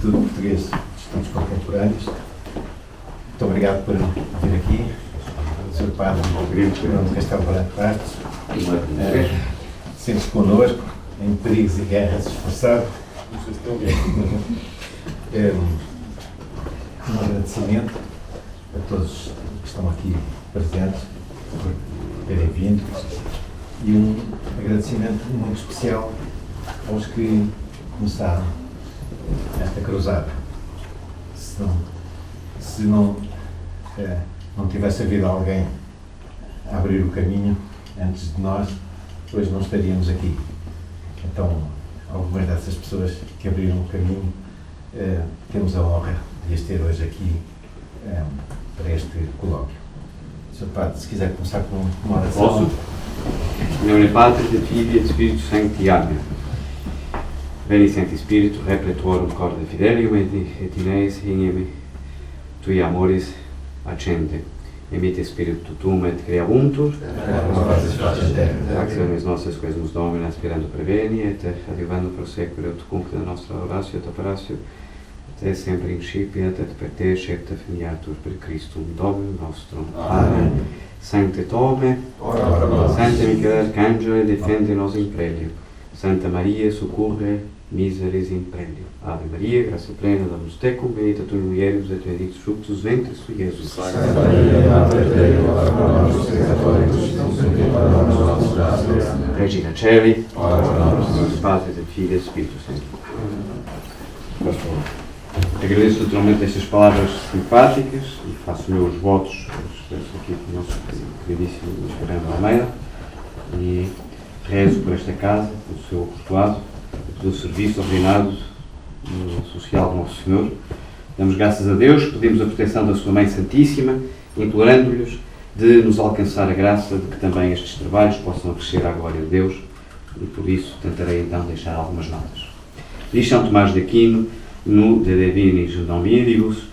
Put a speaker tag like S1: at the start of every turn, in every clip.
S1: Instituto Português de Estudos Contemporâneos. Muito obrigado por vir aqui, Sr. Padre Fernando de Castelo Branco Bastos, sempre connosco, em perigos e guerras, esforçado. Um agradecimento a todos que estão aqui presentes por terem vindo e um agradecimento muito especial aos que começaram esta cruzada. Se não tivesse havido alguém a abrir o caminho antes de nós, hoje não estaríamos aqui. Então, algumas dessas pessoas que abriram o caminho, temos a honra de as ter hoje aqui para este colóquio. Sr. Padre, se quiser começar com uma oração.
S2: Posso? Em nome do Padre, do Filho e do Espírito Santo. Amém. Veni Sancti Spiritus, repletorum corde fidelium et in eis ignem tui amoris accende. Emite Spiritu tuum et creabuntur, actiones nostras quaes nos Domine aspirando preveni, et adiuvando prosequere ut cuncte da nostra oratio et operatio, et sempre incipiat et per te scepta finiatur per Christum Domini nostrum. Amen. Sancte Tome, Sancte Michael Arcangelo, defende nos in prelio. Santa Maria, succurre miseris in prelio. Ave Maria, gratia plena, Dominus tecum, benedicta tu in mulieribus et benedictus fructus ventris tui, Iesus.
S3: Santa Maria, Mater Dei, ora pro nobis peccatoribus, nunc et hora mortis nostre. Amen.
S2: Regina Caeli,
S3: ora pro nobis.
S2: Padre, del Filho e do Espírito Santo. Agradeço naturalmente estas palavras simpáticas e faço meus votos, expresso aqui com o nosso queridíssimo Fernando Almeida, e rezo por esta casa, pelo seu apostolado, pelo serviço ordenado social de Nosso Senhor. Damos graças a Deus, pedimos a proteção da Sua Mãe Santíssima, implorando-lhes de nos alcançar a graça de que também estes trabalhos possam crescer à glória de Deus, e por isso tentarei então deixar algumas notas. Diz São Tomás de Aquino, no De Divinis Dominibus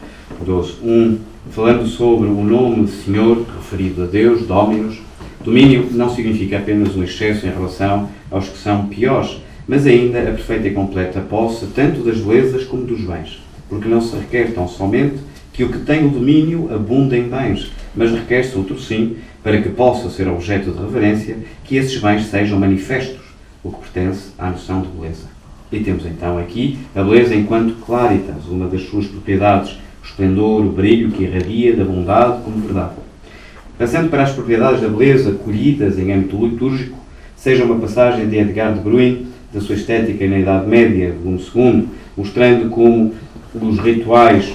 S2: 12.1, falando sobre o nome de Senhor referido a Deus, Dominus. Domínio não significa apenas um excesso em relação aos que são piores, mas ainda a perfeita e completa posse tanto das belezas como dos bens, porque não se requer tão somente que o que tem o domínio abunde em bens, mas requer-se outro sim, para que possa ser objeto de reverência, que esses bens sejam manifestos, o que pertence à noção de beleza. E temos então aqui a beleza enquanto claritas, uma das suas propriedades, o esplendor, o brilho que irradia da bondade como verdade. Passando para as propriedades da beleza colhidas em âmbito litúrgico, seja uma passagem de Edgar de Bruyne, da sua estética na Idade Média, volume 2, mostrando como os rituais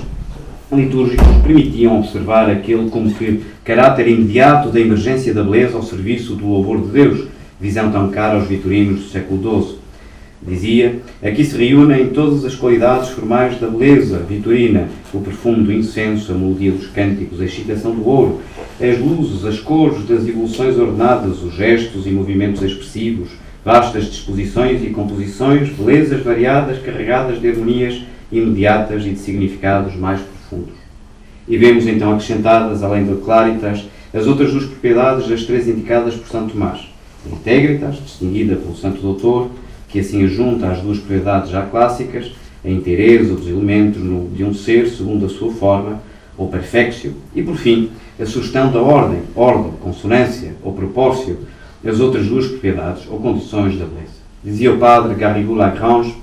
S2: litúrgicos permitiam observar aquele como que caráter imediato da emergência da beleza ao serviço do louvor de Deus, visão tão cara aos vitorinos do século XII. Dizia, aqui se reúnem todas as qualidades formais da beleza vitorina, o perfume do incenso, a melodia dos cânticos, a excitação do ouro, as luzes, as cores das evoluções ordenadas, os gestos e movimentos expressivos, vastas disposições e composições, belezas variadas, carregadas de harmonias imediatas e de significados mais profundos. E vemos então acrescentadas, além do claritas, as outras duas propriedades das três indicadas por São Tomás. A integritas, distinguida pelo Santo Doutor, que assim junta às duas propriedades já clássicas, a inteireza dos elementos de um ser segundo a sua forma, ou perfectio, e por fim, a sugestão da ordem, consonância ou propórcio, as outras duas propriedades ou condições da beleza. Dizia o padre Garrigou Lagrange,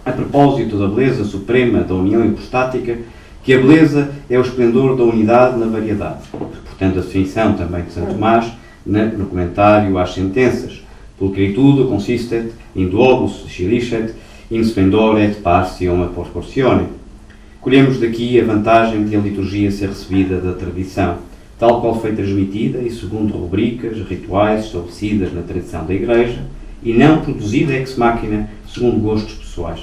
S2: a propósito da beleza suprema da união hipostática, que a beleza é o esplendor da unidade na variedade. Portanto, a definição também de Santo Tomás, no comentário às sentenças, pulcritudo consistet in duobus scilicet, in splendor et partium proportione. Colhemos daqui a vantagem de a liturgia ser recebida da tradição, tal qual foi transmitida e segundo rubricas, rituais estabelecidas na tradição da Igreja, e não produzida ex machina segundo gostos pessoais.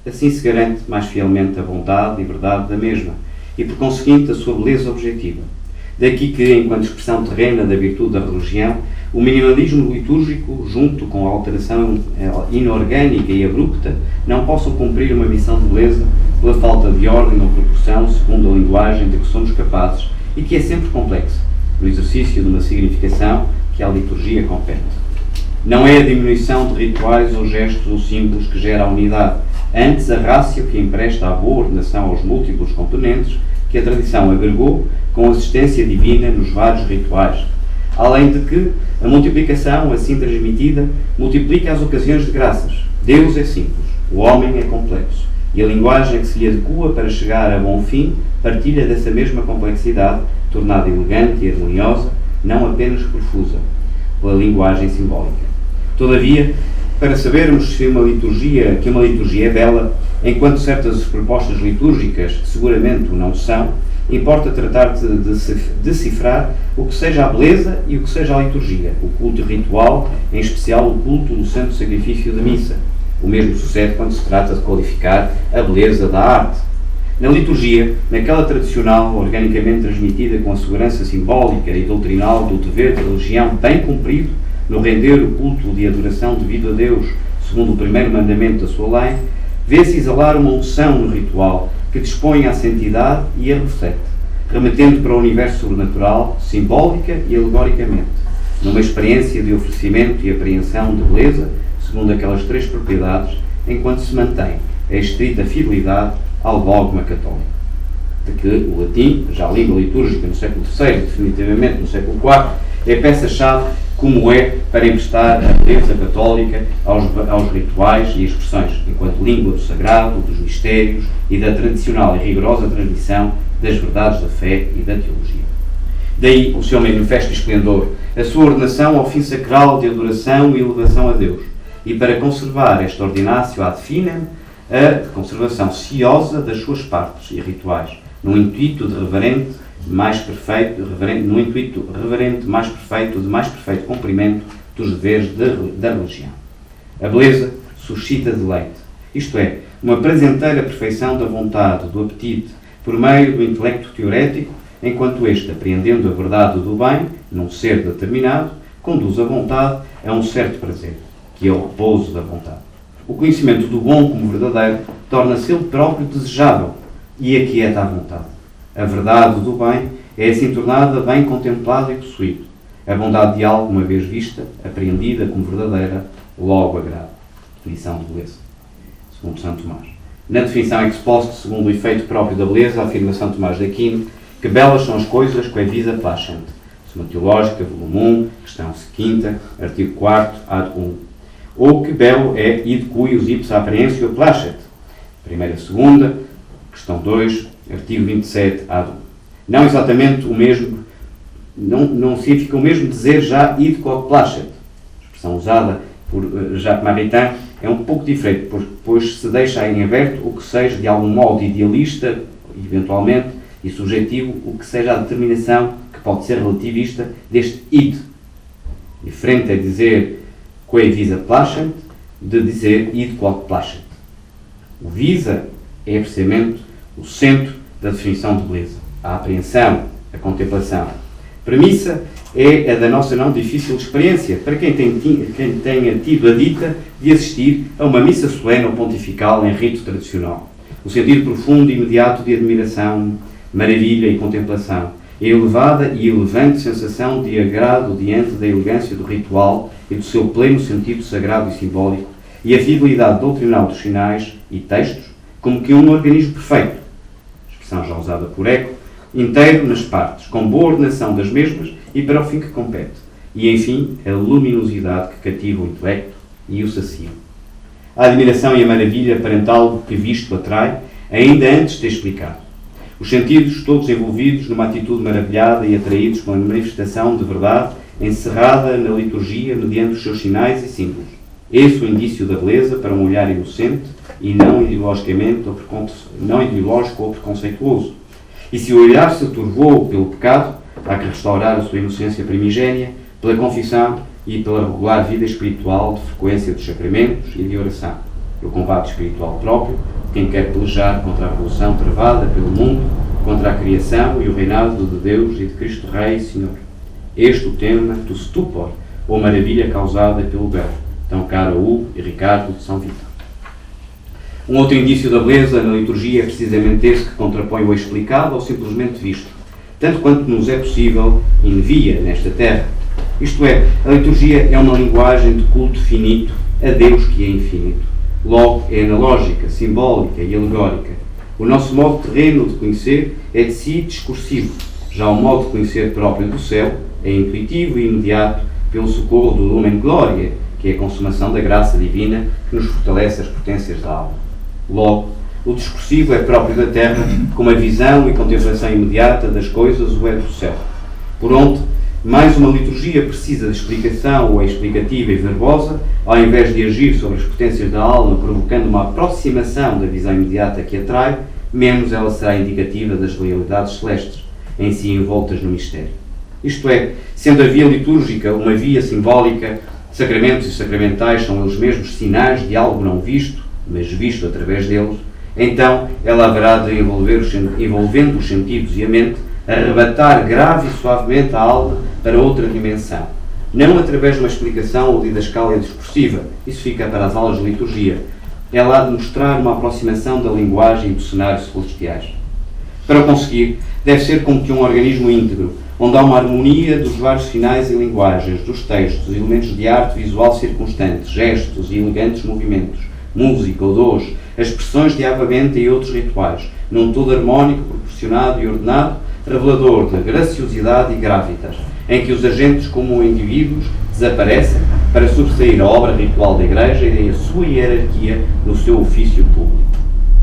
S2: Assim se garante mais fielmente a bondade e verdade da mesma, e por conseguinte a sua beleza objetiva. Daqui que, enquanto expressão terrena da virtude da religião, o minimalismo litúrgico, junto com a alteração inorgânica e abrupta, não possam cumprir uma missão de beleza pela falta de ordem ou proporção segundo a linguagem de que somos capazes e que é sempre complexa, no exercício de uma significação que à liturgia compete. Não é a diminuição de rituais ou gestos ou símbolos que gera a unidade, antes a rácio que empresta a boa ordenação aos múltiplos componentes que a tradição agregou com assistência divina nos vários rituais, além de que a multiplicação assim transmitida multiplica as ocasiões de graças. Deus é simples, o homem é complexo, e a linguagem que se lhe adequa para chegar a bom fim partilha dessa mesma complexidade, tornada elegante e harmoniosa, não apenas profusa, pela linguagem simbólica. Todavia, para sabermos que uma liturgia é bela, enquanto certas propostas litúrgicas seguramente o não são, importa tratar de decifrar o que seja a beleza e o que seja a liturgia, o culto ritual, em especial o culto do santo sacrifício da missa. O mesmo sucede quando se trata de qualificar a beleza da arte. Na liturgia, naquela tradicional, organicamente transmitida com a segurança simbólica e doutrinal do dever de religião bem cumprido, no render o culto de adoração devido a Deus, segundo o primeiro mandamento da sua lei, vê-se exalar uma unção no ritual que dispõe à santidade e a reflete, remetendo para o universo sobrenatural, simbólica e alegoricamente, numa experiência de oferecimento e apreensão de beleza, segundo aquelas três propriedades, enquanto se mantém a estrita fidelidade ao dogma católico, de que o latim, já língua litúrgica no século III, definitivamente no século IV, é peça-chave como é para emprestar a beleza católica aos rituais e expressões, enquanto língua do sagrado, dos mistérios e da tradicional e rigorosa transmissão das verdades da fé e da teologia. Daí o seu manifesto esplendor, a sua ordenação ao fim sacral de adoração e elevação a Deus, e para conservar esta ordinácio ad finem, a conservação ciosa das suas partes e rituais, no intuito de reverente, mais perfeito cumprimento dos deveres da religião. A beleza suscita deleite, isto é, uma prazenteira perfeição da vontade, do apetite, por meio do intelecto teorético, enquanto este, apreendendo a verdade do bem, num ser determinado, conduz a vontade a um certo prazer, que é o repouso da vontade. O conhecimento do bom como verdadeiro torna-se ele próprio desejável e aquieta a vontade. A verdade do bem é assim tornada bem contemplado e possuído. A bondade de algo, uma vez vista, apreendida como verdadeira, logo agrada. Definição de beleza, segundo Santo Tomás. Na definição ex post, segundo o efeito próprio da beleza, a afirmação de Tomás de Aquino, que belas são as coisas que a visa placent. Suma Teológica, volume 1, questão 5ª, artigo 4º, ad 1. Ou que belo é id cuius ipsa appreensio placet. Primeira e segunda, questão 2, artigo 27, ad 1. Não exatamente o mesmo, não significa o mesmo dizer já id quod placet. A expressão usada por Jacques Maritain é um pouco diferente, pois se deixa em aberto o que seja de algum modo idealista, eventualmente, e subjetivo, o que seja a determinação, que pode ser relativista, deste id. Diferente é dizer quae visa placent, de dizer id quod placet. O visa é precisamente o centro da definição de beleza. A apreensão, a contemplação. Premissa é a da nossa não difícil experiência, para quem tenha tido a dita de assistir a uma missa solene ou pontifical em rito tradicional. O sentido profundo e imediato de admiração, maravilha e contemplação, a elevada e elevante sensação de agrado diante da elegância do ritual e do seu pleno sentido sagrado e simbólico, e a fidelidade doutrinal dos sinais e textos, como que um organismo perfeito, expressão já usada por Eco, inteiro nas partes, com boa ordenação das mesmas e para o fim que compete, e enfim a luminosidade que cativa o intelecto e o sacia. A admiração e a maravilha perante algo que visto atrai, ainda antes de explicado. Os sentidos todos envolvidos numa atitude maravilhada e atraídos pela manifestação de verdade encerrada na liturgia mediante os seus sinais e símbolos. Esse é o indício da beleza para um olhar inocente e não ideológico ou preconceituoso. E se o olhar se turvou pelo pecado, há que restaurar a sua inocência primigénia pela confissão e pela regular vida espiritual de frequência dos sacramentos e de oração. O combate espiritual próprio de quem quer pelejar contra a revolução travada pelo mundo, contra a criação e o reinado de Deus e de Cristo Rei e Senhor. Este o tema do stupor, ou maravilha causada pelo verbo, tão caro a Hugo e Ricardo de São Vito. Um outro indício da beleza na liturgia é precisamente esse que contrapõe o explicado ao simplesmente visto, tanto quanto nos é possível in via nesta terra. Isto é, a liturgia é uma linguagem de culto finito a Deus que é infinito. Logo, é analógica, simbólica e alegórica. O nosso modo terreno de conhecer é de si discursivo. Já o modo de conhecer próprio do céu é intuitivo e imediato pelo socorro do Lumen Gloria, que é a consumação da graça divina que nos fortalece as potências da alma. Logo, o discursivo é próprio da terra, como a visão e contemplação imediata das coisas o é do céu. Por onde, mais uma liturgia precisa de explicação ou é explicativa e verbosa, ao invés de agir sobre as potências da alma, provocando uma aproximação da visão imediata que atrai, menos ela será indicativa das realidades celestes, em si envoltas no mistério. Isto é, sendo a via litúrgica uma via simbólica, sacramentos e sacramentais são eles mesmos sinais de algo não visto, mas visto através deles, então ela haverá de envolvendo os sentidos e a mente, arrebatar grave e suavemente a alma para outra dimensão. Não através de uma explicação ou didascália discursiva, isso fica para as aulas de liturgia. Ela há de mostrar uma aproximação da linguagem e dos cenários celestiais. Para o conseguir, deve ser como que um organismo íntegro, onde há uma harmonia dos vários sinais e linguagens, dos textos, elementos de arte visual circunstantes, gestos e elegantes movimentos, música, odores, expressões de avamento e outros rituais, num todo harmónico, proporcionado e ordenado, revelador de graciosidade e gravitas, em que os agentes como indivíduos desaparecem para sobressair a obra ritual da Igreja e a sua hierarquia no seu ofício público.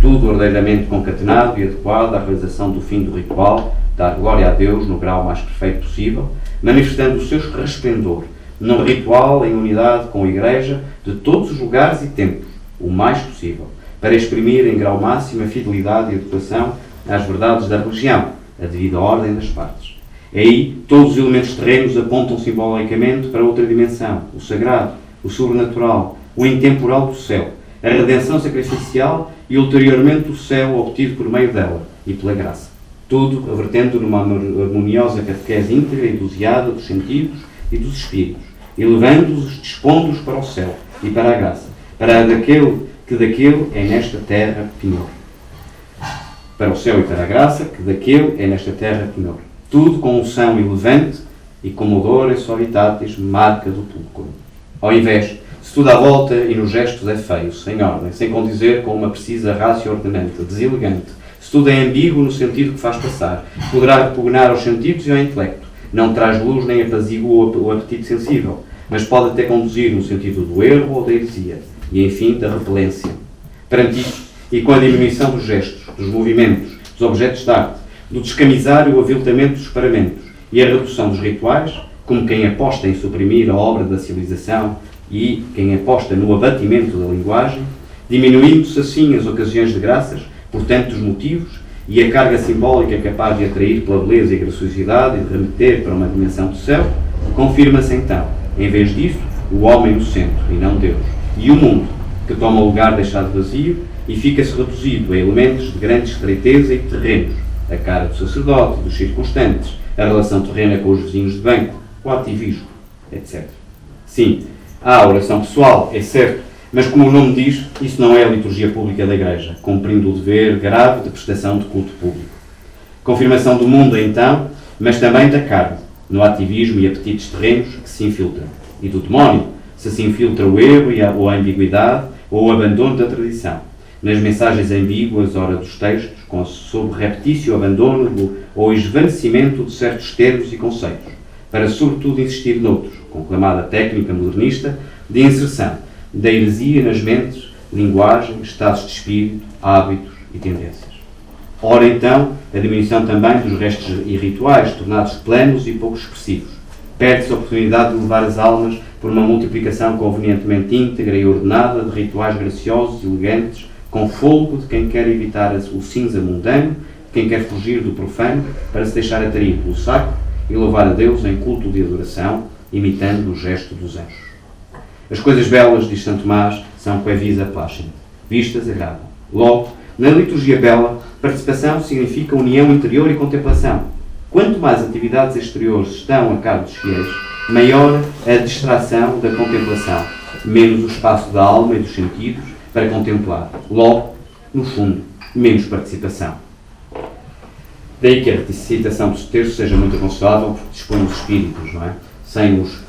S2: Tudo ordeiramente concatenado e adequado à realização do fim do ritual, dar glória a Deus no grau mais perfeito possível, manifestando o seu resplendor num ritual em unidade com a Igreja de todos os lugares e tempos, o mais possível, para exprimir em grau máximo a fidelidade e adequação às verdades da religião, a devida ordem das partes. Aí, todos os elementos terrenos apontam simbolicamente para outra dimensão, o sagrado, o sobrenatural, o intemporal do céu, a redenção sacrificial e, ulteriormente, o céu obtido por meio dela e pela graça. Tudo vertendo numa harmoniosa catequese íntegra e doseada dos sentidos e dos espíritos, elevando-os, dispondo-os para o céu e para a graça, para daquele é nesta terra penhor. Para o céu e para a graça, que daquele é nesta terra penhor. Tudo com unção elevante e com odor e suavitatis, marca do pulcro. Ao invés, se tudo à volta e nos gestos é feio, sem ordem, sem condizer com uma precisa ratio ordenante, deselegante, se tudo é ambíguo no sentido que faz passar, poderá repugnar aos sentidos e ao intelecto, não traz luz nem apazigua o apetite sensível, mas pode até conduzir no sentido do erro ou da heresia, e enfim da repelência. Perante isto, e com a diminuição dos gestos, dos movimentos, dos objetos de arte, do descamisar e o aviltamento dos paramentos e a redução dos rituais, como quem aposta em suprimir a obra da civilização e quem aposta no abatimento da linguagem, diminuindo-se assim as ocasiões de graças, portanto os motivos, e a carga simbólica capaz de atrair pela beleza e graciosidade e de remeter para uma dimensão do céu, confirma-se então, em vez disso, o homem no centro e não Deus, e o mundo, que toma o lugar deixado vazio e fica-se reduzido a elementos de grande estreiteza e terrenos, a cara do sacerdote, dos circunstantes, a relação terrena com os vizinhos de banco, o ativismo, etc. Sim, há a oração pessoal, é certo, mas como o nome diz, isso não é a liturgia pública da Igreja, cumprindo o dever grave de prestação de culto público. Confirmação do mundo, então, mas também da carne, no ativismo e apetites terrenos que se infiltram, e do demónio, se se infiltra o erro ou a ambiguidade ou o abandono da tradição, nas mensagens ambíguas, ora dos textos, sob reptício abandono ou esvanecimento de certos termos e conceitos, para sobretudo insistir noutros, conclamada técnica modernista de inserção da heresia nas mentes, linguagem, estados de espírito, hábitos e tendências. Ora então, a diminuição também dos restos e rituais, tornados planos e pouco expressivos. Perde-se a oportunidade de levar as almas por uma multiplicação convenientemente íntegra e ordenada de rituais graciosos e elegantes, com fôlego de quem quer evitar o cinza mundano, de quem quer fugir do profano, para se deixar atrair pelo sacro e louvar a Deus em culto de adoração, imitando o gesto dos anjos. As coisas belas, diz Santo Tomás, são quae visa placem, vistas agradam. Logo, na liturgia bela, participação significa união interior e contemplação. Quanto mais atividades exteriores estão a cargo dos fiéis, maior a distração da contemplação, menos o espaço da alma e dos sentidos para contemplar. Logo, no fundo, menos participação. Daí que a recitação dos terços seja muito aconselhável, porque dispõe os espíritos, não é? Sem os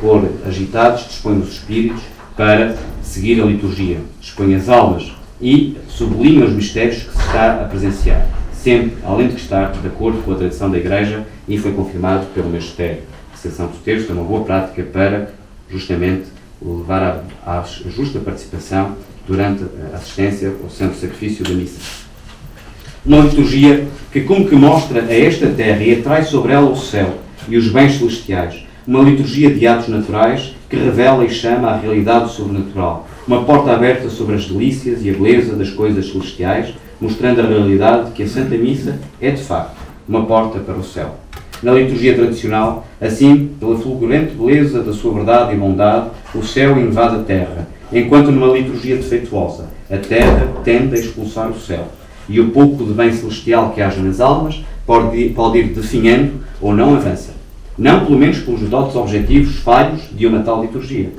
S2: pôr agitados, dispõe os espíritos para seguir a liturgia, expõe as almas e sublima os mistérios que se está a presenciar, sempre, além de que estar de acordo com a tradição da Igreja, e foi confirmado pelo magistério. A recepção dos terços é uma boa prática para, justamente, levar à justa participação durante a assistência ao santo sacrifício da missa. Uma liturgia que como que mostra a esta terra e atrai sobre ela o céu e os bens celestiais. Uma liturgia de atos naturais que revela e chama à realidade sobrenatural. Uma porta aberta sobre as delícias e a beleza das coisas celestiais, mostrando a realidade que a Santa Missa é, de facto, uma porta para o céu. Na liturgia tradicional, assim, pela fulgurante beleza da sua verdade e bondade, o céu invade a terra, enquanto numa liturgia defeituosa, a terra tende a expulsar o céu, e o pouco de bem celestial que haja nas almas pode ir definhando ou não avança. Não, pelo menos, pelos dotes objetivos falhos de uma tal liturgia.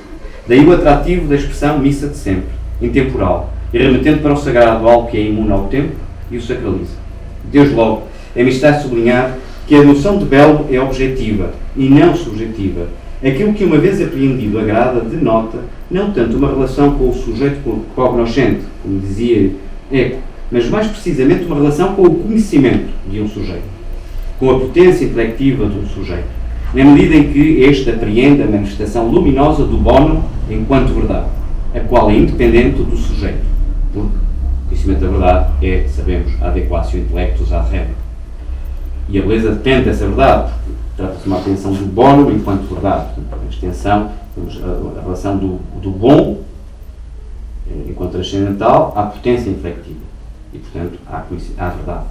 S2: Daí o atrativo da expressão missa de sempre, intemporal, e remetendo para o sagrado algo que é imune ao tempo e o sacraliza. Desde logo, é necessário sublinhar que a noção de belo é objetiva e não subjetiva. Aquilo que, uma vez apreendido, agrada, denota não tanto uma relação com o sujeito cognoscente, como dizia Eco, mas mais precisamente uma relação com o conhecimento de um sujeito, com a potência intelectiva de um sujeito, na medida em que este apreende a manifestação luminosa do bonum enquanto verdade, a qual é independente do sujeito, porque o conhecimento da verdade é, sabemos, a adequatio intellectus ad rem. E a beleza depende dessa verdade, porque trata-se de uma atenção do bonum enquanto verdade. Portanto, a extensão, temos a relação do bom, enquanto transcendental, à potência inflectiva. E, portanto, à verdade.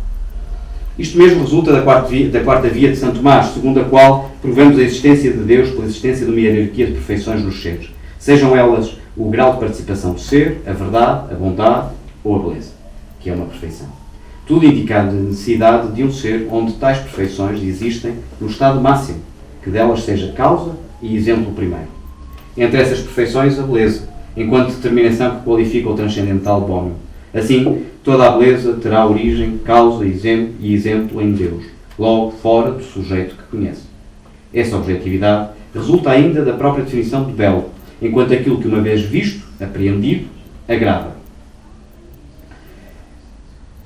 S2: Isto mesmo resulta da quarta via de Santo Tomás, segundo a qual provamos a existência de Deus pela existência de uma hierarquia de perfeições nos seres, sejam elas o grau de participação do ser, a verdade, a bondade ou a beleza, que é uma perfeição. Tudo indicando a necessidade de um ser onde tais perfeições existem no estado máximo, que delas seja causa e exemplo primeiro. Entre essas perfeições, a beleza, enquanto determinação que qualifica o transcendental bonum. Assim, toda a beleza terá origem, causa e exemplo em Deus, logo fora do sujeito que conhece. Essa objetividade resulta ainda da própria definição de belo, enquanto aquilo que uma vez visto, apreendido, agrada.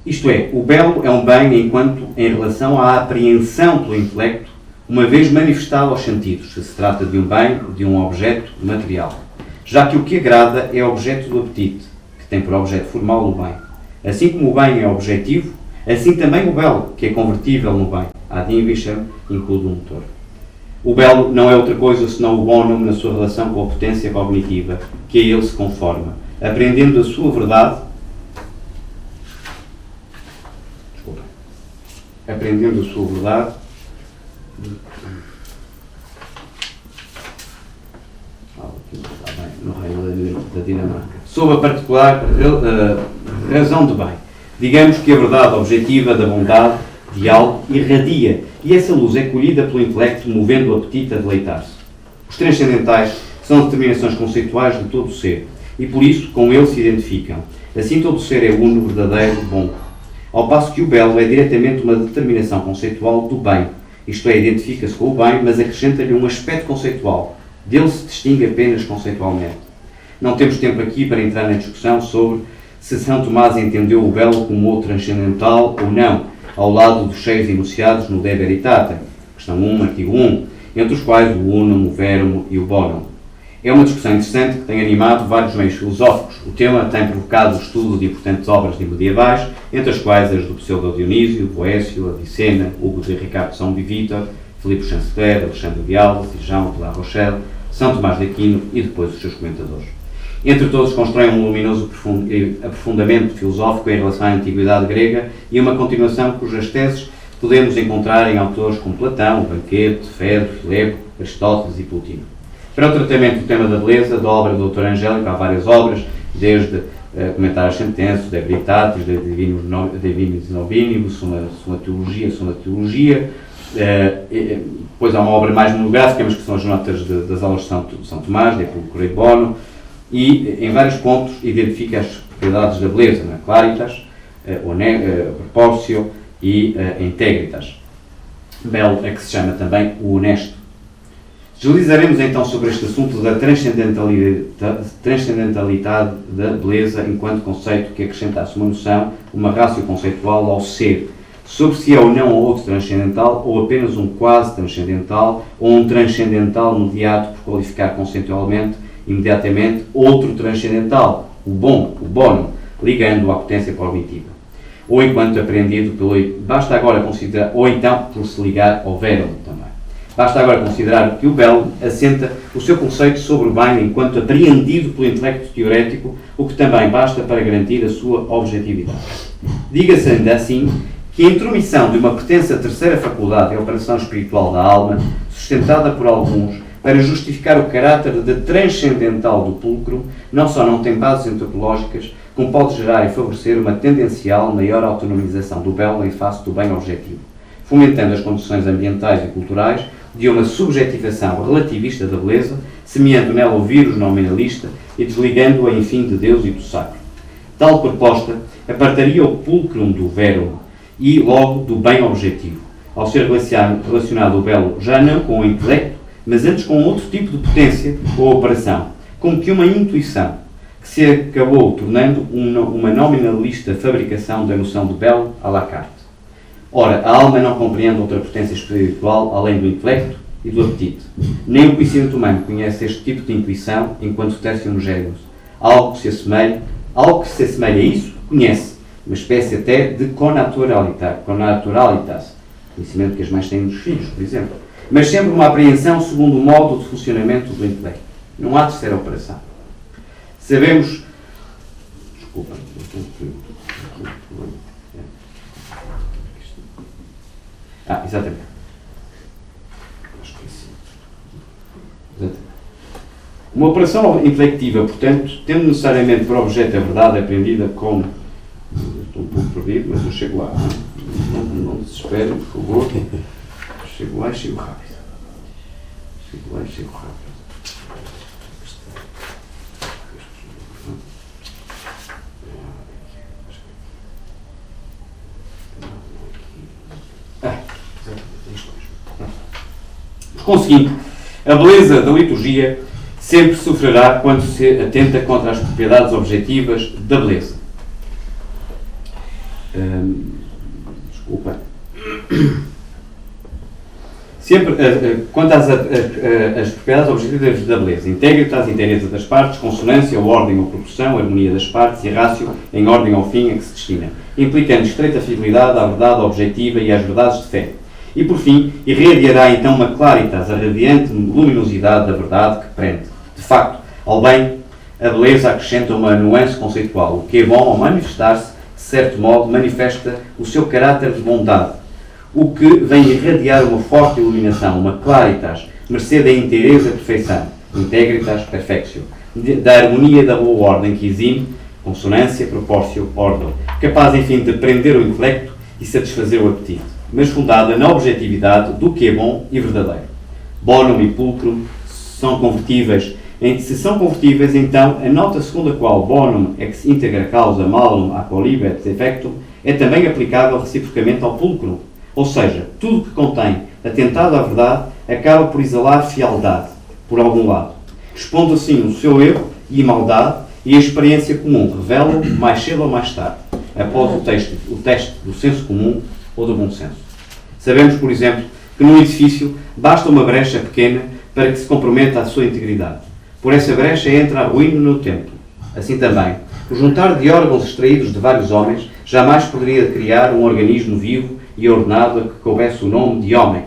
S2: Isto é, o belo é um bem enquanto em relação à apreensão pelo intelecto, uma vez manifestado aos sentidos, se trata de um bem, de um objeto material. Já que o que agrada é objeto do apetite, que tem por objeto formal o bem. Assim como o bem é objetivo, assim também o belo, que é convertível no bem. Ad invicem includunctor. O belo não é outra coisa senão o bonum na sua relação com a potência cognitiva, que a ele se conforma, apreendendo a sua verdade, apreendendo a sua verdade, no reino da Dinamarca, sob a particular razão de bem. Digamos que a verdade objetiva da bondade de algo irradia, e essa luz é colhida pelo intelecto, movendo o apetite a deleitar-se. Os transcendentais são determinações conceituais de todo o ser, e por isso com ele se identificam. Assim todo o ser é uno, verdadeiro, bom. Ao passo que o belo é diretamente uma determinação conceitual do bem, isto é, identifica-se com o bem, mas acrescenta-lhe um aspecto conceitual. Dele se distingue apenas conceitualmente. Não temos tempo aqui para entrar na discussão sobre se São Tomás entendeu o belo como outro transcendental ou não, ao lado dos 6 enunciados no De Veritatem, questão 1, artigo 1, entre os quais o unum, o verum e o bonum. É uma discussão interessante que tem animado vários meios filosóficos. O tema tem provocado o estudo de importantes obras medievais, entre as quais as do Pseudo-Dionísio, Boécio, Avicena, Hugo de Ricardo São Vivítor, Filipe Chancellère, Alexandre de Alves e Jean de La Rochelle, São Tomás de Aquino e depois os seus comentadores. Entre todos constroem um luminoso aprofundamento filosófico em relação à antiguidade grega e uma continuação cujas teses podemos encontrar em autores como Platão, Banquete, Fedro, Filebo, Aristóteles e Plotino. Para o tratamento do tema da beleza, da obra do Dr. Angélico, há várias obras, desde comentar as sentenças, De Veritatis, De Divinis Nobinibus, Suma Teologia, depois há uma obra mais monográfica, mas que são as notas das aulas de São Tomás, de Epicuro e Bono, e em vários pontos identifica as propriedades da beleza, né? Claritas, Proportio e Integritas. Belo é que se chama também o honesto. Deslizaremos então sobre este assunto da transcendentalidade da beleza enquanto conceito que acrescentasse uma noção, uma ratio conceitual ao ser, sobre se é ou não outro transcendental, ou apenas um quase transcendental, ou um transcendental mediado por qualificar conceitualmente, imediatamente, outro transcendental, o bom, o bonum, ligando à potência cognitiva. Ou enquanto apreendido pelo... Basta agora considerar... Ou então por se ligar ao verum também. Basta agora considerar que o belo assenta o seu conceito sobre o bem enquanto apreendido pelo intelecto teorético, o que também basta para garantir a sua objetividade. Diga-se ainda assim que a intromissão de uma pretensa terceira faculdade é a operação espiritual da alma, sustentada por alguns, para justificar o caráter de transcendental do pulcro, não só não tem bases antropológicas, como pode gerar e favorecer uma tendencial maior autonomização do belo em face do bem objetivo, fomentando as condições ambientais e culturais de uma subjetivação relativista da beleza, semeando nela o vírus nominalista e desligando-a, enfim, de Deus e do sacro. Tal proposta apartaria o pulcrum do verum e, logo, do bem objetivo, ao ser relacionado o belo já não com o intelecto, mas antes com outro tipo de potência ou operação, como que uma intuição, que se acabou tornando uma nominalista fabricação da noção de belo à la carte. Ora, a alma não compreende outra potência espiritual além do intelecto e do apetite. Nem o conhecimento humano conhece este tipo de intuição enquanto tertium genus. Algo que se assemelha a isso, conhece, uma espécie até de connaturalitas, conhecimento que as mães têm dos filhos, por exemplo, mas sempre uma apreensão segundo o modo de funcionamento do intelecto. Não há terceira operação. Sabemos... Desculpa. Exatamente. Uma operação intelectiva, portanto, tendo necessariamente por objeto a verdade aprendida como... Estou um pouco perdido, mas eu chego lá. Não desesperem, por favor. Chego lá e chego rápido. Por conseguinte, a beleza da liturgia sempre sofrerá quando se atenta contra as propriedades objetivas da beleza. Sempre quanto às propriedades objetivas da beleza, integritas, inteireza das partes, consonância, ordem ou proporção, harmonia das partes e ratio em ordem ao fim a que se destina, implicando estreita fidelidade à verdade objetiva e às verdades de fé. E, por fim, irradiará então uma claritas, a radiante luminosidade da verdade que prende. De facto, ao bem, a beleza acrescenta uma nuance conceitual, o que é bom ao manifestar-se, de certo modo, manifesta o seu caráter de bondade, o que vem irradiar uma forte iluminação, uma claritas, mercê da inteireza e perfeição, integritas perfectio, da harmonia e da boa ordem que exime, consonância, proportio, ordem, capaz, enfim, de prender o intelecto e satisfazer o apetite, mas fundada na objetividade do que é bom e verdadeiro. Bonum e pulcrum são convertíveis. Se são convertíveis, então, a nota segundo a qual bonum ex integra causa malum a qualibet defectum é também aplicável reciprocamente ao pulcrum. Ou seja, tudo que contém atentado à verdade acaba por exalar fialdade, por algum lado, expondo assim o seu erro e maldade, e a experiência comum revela-o mais cedo ou mais tarde, após o teste do senso comum ou do bom senso. Sabemos, por exemplo, que num edifício basta uma brecha pequena para que se comprometa a sua integridade. Por essa brecha entra a ruína no templo. Assim também, o juntar de órgãos extraídos de vários homens jamais poderia criar um organismo vivo e ordenado a que coubesse o nome de homem.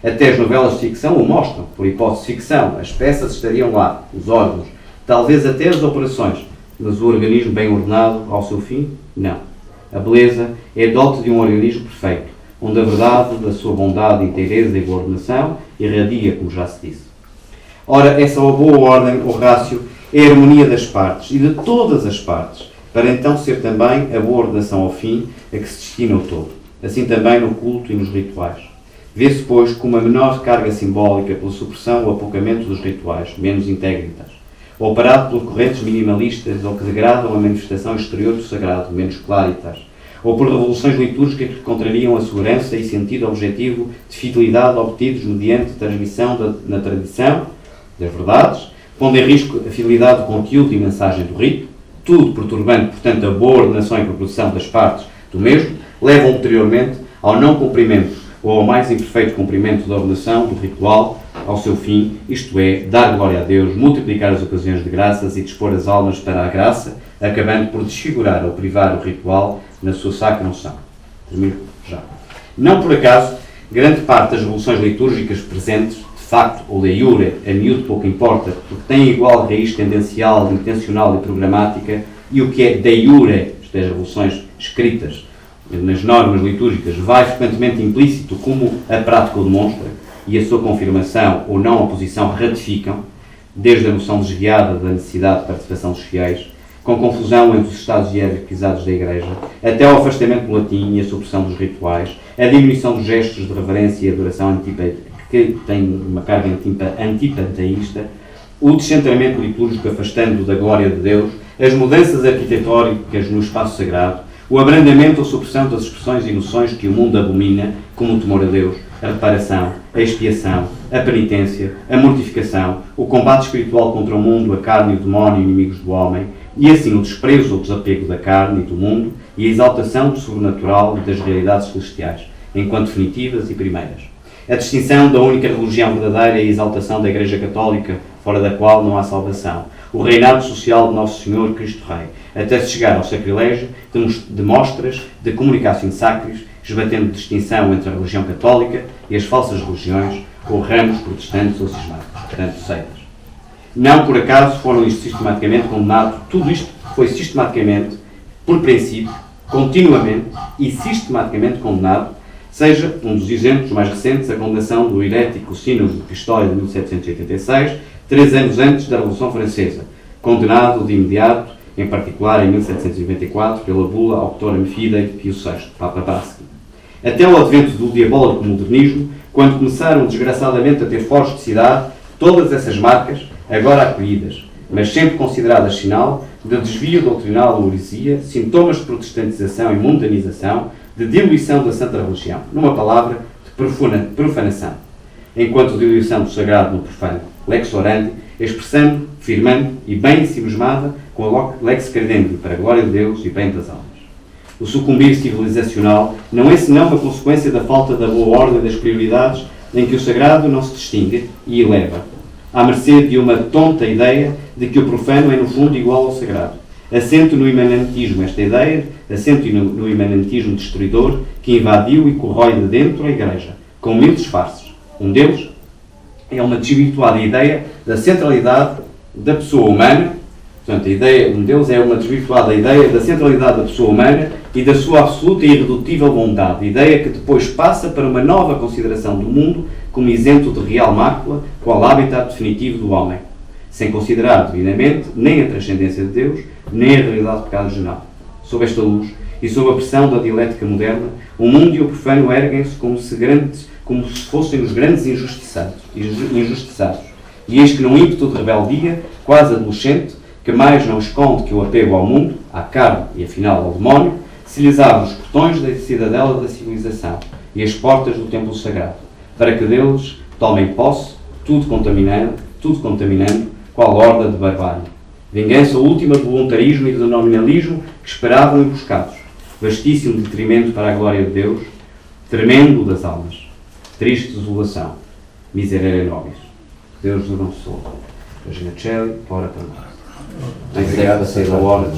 S2: Até as novelas de ficção o mostram, por hipótese de ficção, as peças estariam lá, os órgãos, talvez até as operações, mas o organismo bem ordenado ao seu fim, não. A beleza é dote de um organismo perfeito, onde a verdade da sua bondade, inteireza e boa ordenação irradia, como já se disse. Ora, essa boa ordem, ou ratio, é a harmonia das partes, e de todas as partes, para então ser também a boa ordenação ao fim a que se destina o todo. Assim também no culto e nos rituais. Vê-se, pois, com uma menor carga simbólica pela supressão ou apocamento dos rituais, menos integritas, ou operado por correntes minimalistas ou que degradam a manifestação exterior do sagrado, menos claritas, ou por revoluções litúrgicas que contrariam a segurança e sentido objetivo de fidelidade obtidos mediante transmissão na tradição das verdades, pondo em risco a fidelidade do conteúdo e mensagem do rito, tudo perturbando, portanto, a boa ordenação e proporção das partes do mesmo, levam ulteriormente ao não cumprimento ou ao mais imperfeito cumprimento da ordenação do ritual ao seu fim, isto é, dar glória a Deus, multiplicar as ocasiões de graças e dispor as almas para a graça, acabando por desfigurar ou privar o ritual na sua sacra unção. Termino já. Não por acaso, grande parte das revoluções litúrgicas presentes, de facto ou de iure, a miúdo pouco importa, porque têm igual raiz tendencial, intencional e programática, e o que é de iure, isto é, as revoluções escritas nas normas litúrgicas, vai frequentemente implícito, como a prática o demonstra, e a sua confirmação ou não oposição ratificam, desde a noção desviada da necessidade de participação dos fiéis, com confusão entre os estados hierarquizados da Igreja, até ao afastamento do latim e a supressão dos rituais, a diminuição dos gestos de reverência e adoração que tem uma carga antipanteísta, o descentramento litúrgico afastando da glória de Deus, as mudanças arquitetónicas no espaço sagrado, o abrandamento ou supressão das expressões e noções que o mundo abomina, como o temor a Deus, a reparação, a expiação, a penitência, a mortificação, o combate espiritual contra o mundo, a carne e o demónio, inimigos do homem, e assim o desprezo ou desapego da carne e do mundo e a exaltação do sobrenatural e das realidades celestiais, enquanto definitivas e primeiras. A distinção da única religião verdadeira e a exaltação da Igreja Católica, fora da qual não há salvação. O reinado social de Nosso Senhor Cristo Rei, até se chegar ao sacrilégio de mostras de comunicação sacris, esbatendo distinção entre a religião católica e as falsas religiões, ou ramos protestantes ou cismáticos, portanto, seitas. Não por acaso foram isto sistematicamente condenados, tudo isto foi sistematicamente, por princípio, continuamente e sistematicamente condenado, seja um dos exemplos mais recentes a condenação do herético Sínodo de Pistoia de 1786, 3 anos antes da Revolução Francesa, condenado de imediato, em particular em 1794, pela bula Auctorem Fidei de Pio VI, Papa Basque. Até o advento do diabólico modernismo, quando começaram desgraçadamente a ter forte de cidade todas essas marcas, agora acolhidas, mas sempre consideradas sinal de desvio doutrinal ou heresia, sintomas de protestantização e mundanização, de diluição da santa religião, numa palavra, de profanação, enquanto diluição do sagrado no profano, lex orandi, expressando, firmando e bem ensimismada com a lex credendi para a glória de Deus e bem das almas. O sucumbir civilizacional não é senão uma consequência da falta da boa ordem das prioridades em que o sagrado não se distingue e eleva, à mercê de uma tonta ideia de que o profano é no fundo igual ao sagrado. Assento no imanentismo esta ideia, assento no imanentismo destruidor que invadiu e corrói de dentro a Igreja, com mil disfarces. Um deles é uma desvirtuada ideia da centralidade da pessoa humana, portanto, um deles é uma desvirtuada ideia da centralidade da pessoa humana e da sua absoluta e irredutível bondade, ideia que depois passa para uma nova consideração do mundo como isento de real mácula, qual habitat definitivo do homem, sem considerar devidamente nem a transcendência de Deus, nem a realidade do pecado original. Sob esta luz e sob a pressão da dialética moderna, o mundo e o profano erguem-se como se fossem os grandes injustiçados. E eis que num ímpeto de rebeldia, quase adolescente, que mais não esconde que o apego ao mundo, à carne e afinal ao demónio, se lhes abrem os portões da cidadela da civilização e as portas do templo sagrado, para que deles tomem posse, tudo contaminando, qual horda de barbárie. Vingança última do voluntarismo e do nominalismo que esperavam emboscados, vastíssimo detrimento para a glória de Deus, tremendo das almas, triste desolação, miserere nobis. Deus nos abençoe. Regina Celli, ora para nós. Obrigado, seja a hora.